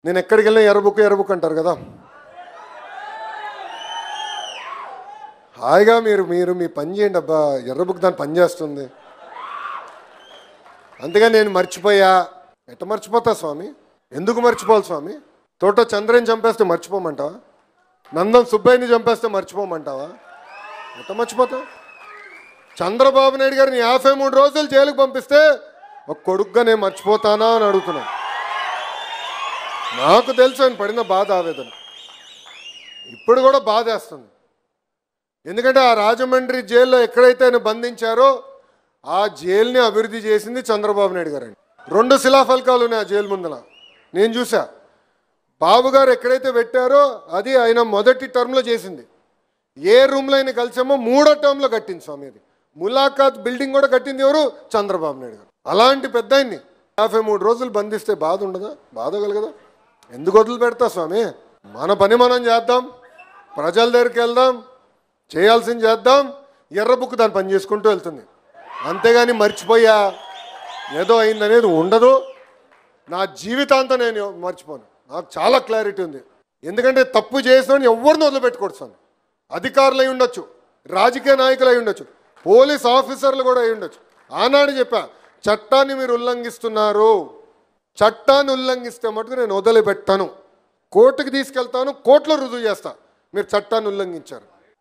నేను ఎక్కడికి వెళ్ళినా ఎర్రబుక్ అంటారు కదా. హాయిగా మీరు మీ పని చేయండి అబ్బా, ఎర్రబుక్ దాన్ని పని చేస్తుంది. అంతేగా నేను మర్చిపోయా. ఎట్ట మర్చిపోతా స్వామి? ఎందుకు మర్చిపోవాలి స్వామి? తోట చంద్రని చంపేస్తే మర్చిపోమంటావా? నందం సుబ్బయ్యని చంపేస్తే మర్చిపోమంటావా? ఎట్ట మర్చిపోతావు? చంద్రబాబు నాయుడు గారిని 53 రోజులు జైలుకు పంపిస్తే ఒక కొడుకుగా నేను మర్చిపోతానా అని అడుగుతున్నాను. నాకు తెలుసు ఆయన పడిన బాధ, ఆవేదన ఇప్పుడు కూడా బాధేస్తుంది. ఎందుకంటే ఆ రాజమండ్రి జైల్లో ఎక్కడైతే ఆయన బంధించారో ఆ జైలుని అభివృద్ధి చేసింది చంద్రబాబు నాయుడు గారు. 2 శిలాఫలకాలు ఉన్నాయి ఆ జైలు ముందర, నేను చూసా. బాబు గారు ఎక్కడైతే పెట్టారో అది ఆయన మొదటి టర్మ్లో చేసింది. ఏ రూమ్లో ఆయన కలిసామో 3వ టర్మ్లో కట్టింది స్వామి. అది ములాఖాత్ బిల్డింగ్ కూడా కట్టింది ఎవరు? చంద్రబాబు నాయుడు గారు. అలాంటి పెద్ద ఆయన్ని 53 రోజులు బంధిస్తే బాధ ఉండదా? బాధ కలగదా? ఎందుకు వదిలి పెడతా స్వామి? మన పని మనం చేద్దాం, ప్రజల దగ్గరికి వెళ్దాం, చేయాల్సింది చేద్దాం. ఎర్రబుక్ దాన్ని పని చేసుకుంటూ వెళ్తుంది. అంతేగాని మర్చిపోయా ఏదో అయిందనేది ఉండదు. నా జీవితాంతం నేను మర్చిపోను. నాకు చాలా క్లారిటీ ఉంది. ఎందుకంటే తప్పు చేసిన ఎవరిని వదిలిపెట్టుకోడు స్వామి. అధికారులు అయి ఉండొచ్చు, రాజకీయ నాయకులు అయి ఉండొచ్చు, పోలీస్ ఆఫీసర్లు కూడా అయి ఉండొచ్చు. ఆనాడు చెప్పా, చట్టాన్ని మీరు ఉల్లంఘిస్తున్నారు, చట్టాన్ని ఉల్లంఘిస్తే మటుకు నేను వదిలిపెట్టాను, కోర్టుకి తీసుకెళ్తాను, కోర్టులో రుజువు చేస్తా మీరు చట్టాన్ని ఉల్లంఘించారు.